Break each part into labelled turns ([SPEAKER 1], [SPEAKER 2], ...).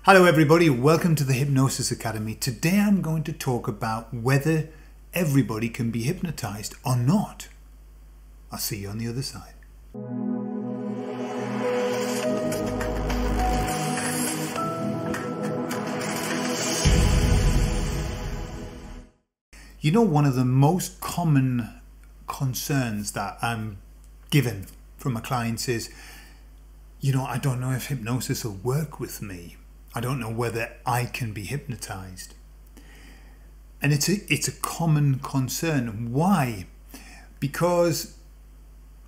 [SPEAKER 1] Hello everybody, welcome to the Hypnosis Academy. Today I'm going to talk about whether everybody can be hypnotized or not. I'll see you on the other side. You know, one of the most common concerns that I'm given from my clients is, I don't know if hypnosis will work with me. I don't know whether I can be hypnotized. And it's a common concern. Why? Because,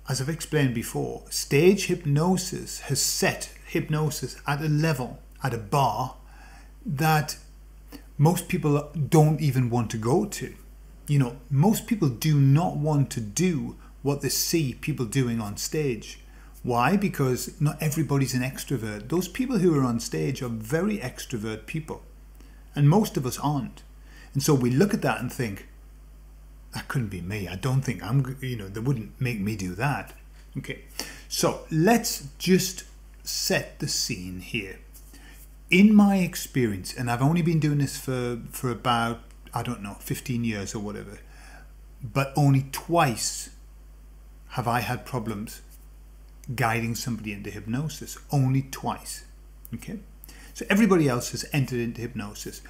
[SPEAKER 1] as I've explained before, stage hypnosis has set hypnosis at a level, at a bar, that most people don't even want to go to. Most people do not want to do what they see people doing on stage. Why? Because not everybody's an extrovert. Those people who are on stage are very extrovert people. And most of us aren't. And so we look at that and think, that couldn't be me. I don't think they wouldn't make me do that. Okay. So let's just set the scene here. In my experience, and I've only been doing this for about, 15 years or whatever, but only twice have I had problems guiding somebody into hypnosis. Only twice. Okay, so everybody else has entered into hypnosis.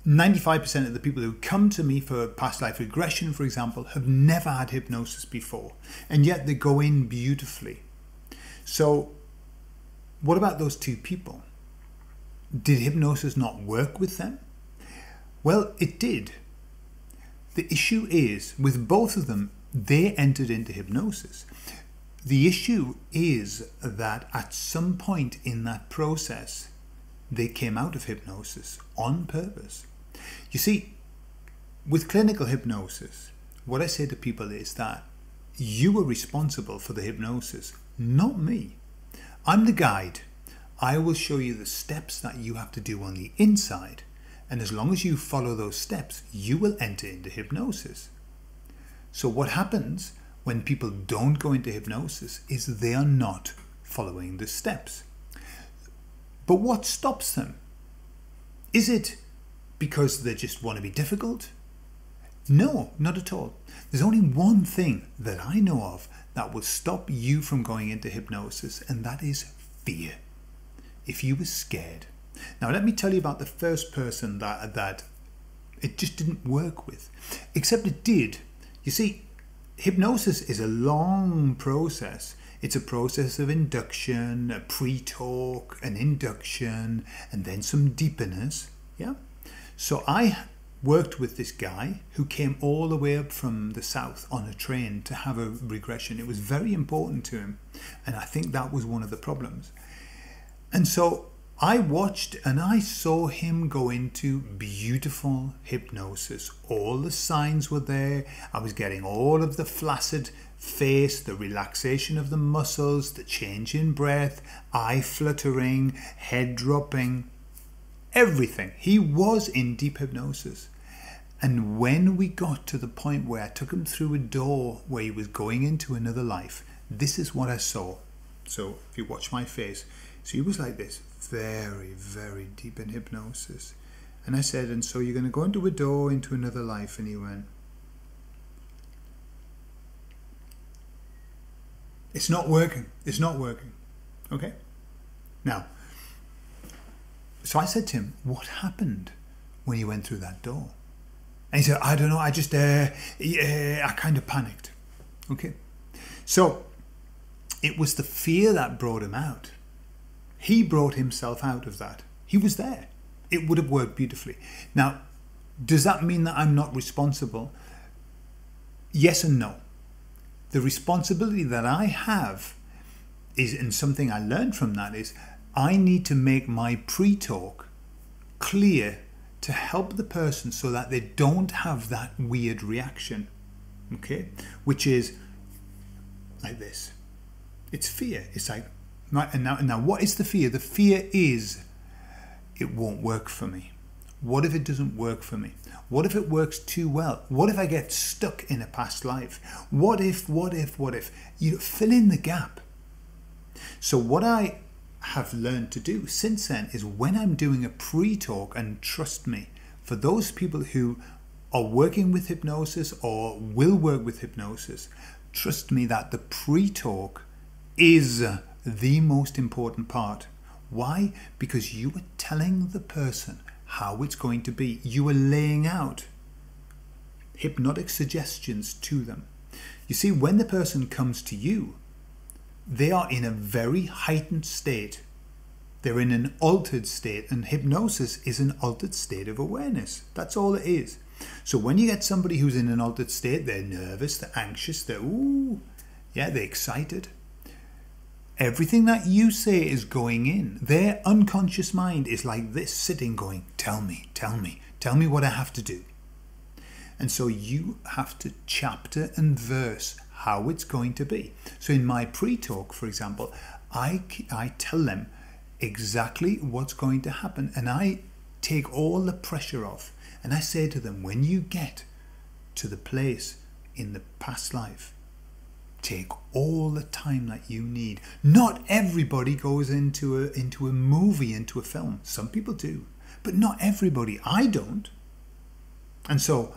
[SPEAKER 1] 95% of the people who come to me for past life regression, for example, have never had hypnosis before, and yet they go in beautifully. So what about those two people? Did hypnosis not work with them? Well, it did. The issue is, with both of them, they entered into hypnosis. The issue is that at some point in that process, they came out of hypnosis on purpose. You see, with clinical hypnosis, what I say to people is that you are responsible for the hypnosis, not me. I'm the guide. I will show you the steps that you have to do on the inside. And as long as you follow those steps, you will enter into hypnosis. So what happens when people don't go into hypnosis is they are not following the steps. But what stops them? Is it because they just want to be difficult? No, not at all. There's only one thing that I know of that will stop you from going into hypnosis, and that is fear. If you were scared. Now let me tell you about the first person that it just didn't work with. Except it did. You see, hypnosis is a long process. It's a process of induction, a pre-talk, an induction, and then some deepeners. Yeah. So I worked with this guy who came all the way up from the south on a train to have a regression. It was very important to him. And I think that was one of the problems. And so I watched and I saw him go into beautiful hypnosis. All the signs were there. I was getting all of the flaccid face, the relaxation of the muscles, the change in breath, eye fluttering, head dropping, everything. He was in deep hypnosis. And when we got to the point where I took him through a door where he was going into another life, this is what I saw. So if you watch my face, so he was like this, very, very deep in hypnosis. And I said, and so you're going to go into a door into another life? And he went, it's not working. It's not working. Okay. Now, so I said to him, what happened when you went through that door? And he said, I don't know. I just, I kind of panicked. Okay. So it was the fear that brought him out. He brought himself out of that. He was there. It would have worked beautifully. Now, does that mean that I'm not responsible? Yes and no. The responsibility that I have is, and something I learned from that is, I need to make my pre-talk clear to help the person so that they don't have that weird reaction. Okay? Which is like this. It's fear. It's like, right, and now what is the fear? The fear is, it won't work for me. What if it doesn't work for me? What if it works too well? What if I get stuck in a past life? What if? You fill in the gap. So what I have learned to do since then is when I'm doing a pre-talk, and trust me, for those people who are working with hypnosis or will work with hypnosis, trust me that the pre-talk is the most important part. Why? Because you are telling the person how it's going to be. You are laying out hypnotic suggestions to them. You see, when the person comes to you, they are in a very heightened state. They're in an altered state, and hypnosis is an altered state of awareness. That's all it is. So when you get somebody who's in an altered state, they're nervous, they're anxious, they're they're excited. Everything that you say is going in. Their unconscious mind is like this, sitting going, tell me what I have to do. And so you have to chapter and verse how it's going to be. So in my pre-talk, for example, I tell them exactly what's going to happen, and I take all the pressure off. And I say to them, when you get to the place in the past life, take all the time that you need. Not everybody goes into a movie, into a film. Some people do, but not everybody. I don't. And so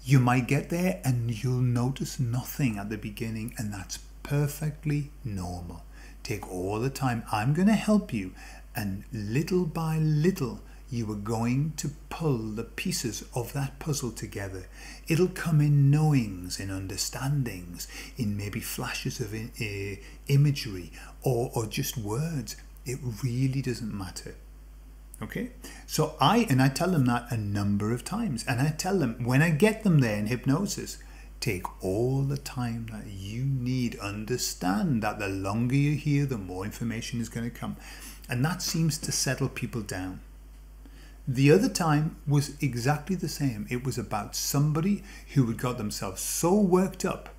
[SPEAKER 1] you might get there and you'll notice nothing at the beginning, and that's perfectly normal. Take all the time. I'm going to help you, and little by little you are going to pull the pieces of that puzzle together. It'll come in knowings, in understandings, in maybe flashes of imagery or just words. It really doesn't matter. Okay? So I tell them that a number of times. And I tell them, when I get them there in hypnosis, take all the time that you need. Understand that the longer you're here, the more information is going to come. And that seems to settle people down. The other time was exactly the same. It was about somebody who had got themselves so worked up,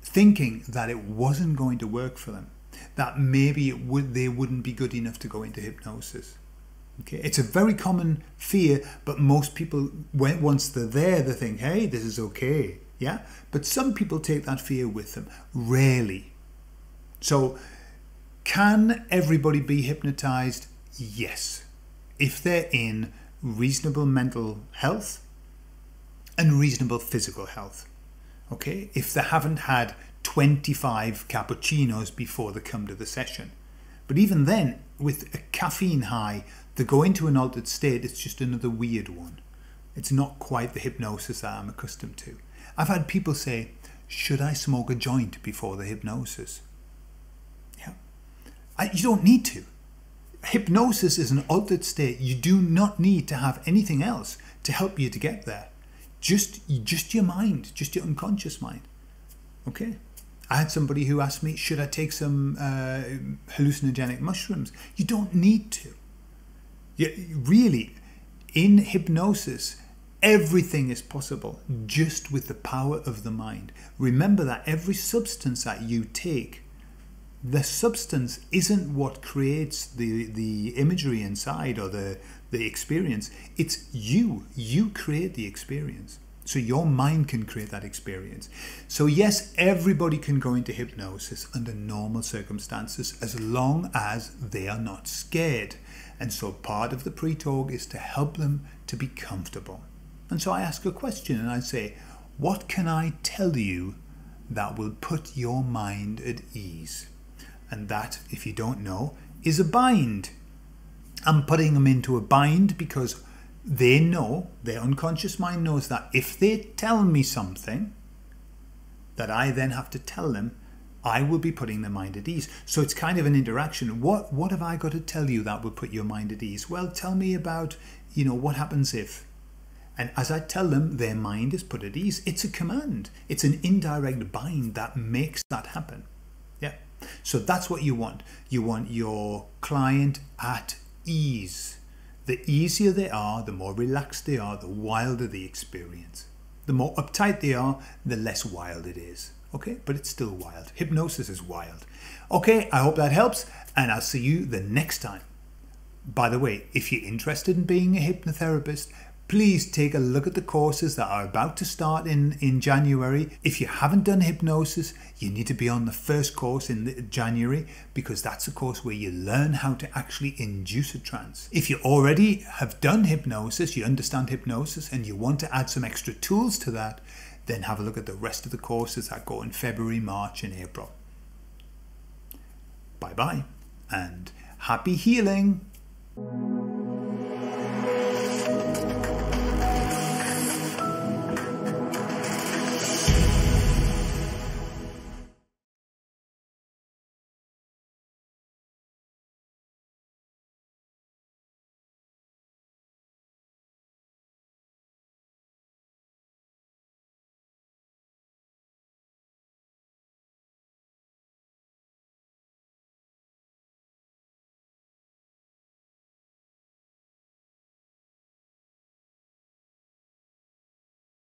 [SPEAKER 1] thinking that it wasn't going to work for them, that maybe they wouldn't be good enough to go into hypnosis. Okay, it's a very common fear, but most people, once they're there, they think, hey, this is okay. Yeah, but some people take that fear with them. Rarely. So, can everybody be hypnotized? Yes. If they're in reasonable mental health and reasonable physical health. Okay? If they haven't had 25 cappuccinos before they come to the session. But even then, with a caffeine high, they go into an altered state. It's just another weird one. It's not quite the hypnosis that I'm accustomed to. I've had people say, should I smoke a joint before the hypnosis? Yeah. You don't need to. Hypnosis is an altered state. You do not need to have anything else to help you to get there. Just your mind, just your unconscious mind. Okay? I had somebody who asked me, should I take some hallucinogenic mushrooms? You don't need to. Really, in hypnosis, everything is possible just with the power of the mind. Remember that every substance that you take, the substance isn't what creates the imagery inside or the experience. It's you. You create the experience. So your mind can create that experience. So yes, everybody can go into hypnosis under normal circumstances as long as they are not scared. And so part of the pre-talk is to help them to be comfortable. And so I ask a question and I say, what can I tell you that will put your mind at ease? And that, if you don't know, is a bind. I'm putting them into a bind because they know, their unconscious mind knows that if they tell me something that I then have to tell them, I will be putting their mind at ease. So it's kind of an interaction. What have I got to tell you that will put your mind at ease? Well, tell me about, what happens if. And as I tell them, their mind is put at ease. It's a command. It's an indirect bind that makes that happen. Yeah. So that's what you want. You want your client at ease. The easier they are, the more relaxed they are, the wilder the experience. The more uptight they are, the less wild it is. Okay, but it's still wild. Hypnosis is wild. Okay, I hope that helps, and I'll see you the next time. By the way, if you're interested in being a hypnotherapist, Please take a look at the courses that are about to start in January. If you haven't done hypnosis, you need to be on the first course in January, because that's a course where you learn how to actually induce a trance. If you already have done hypnosis, you understand hypnosis, and you want to add some extra tools to that, then have a look at the rest of the courses that go in February, March and April. Bye bye and happy healing.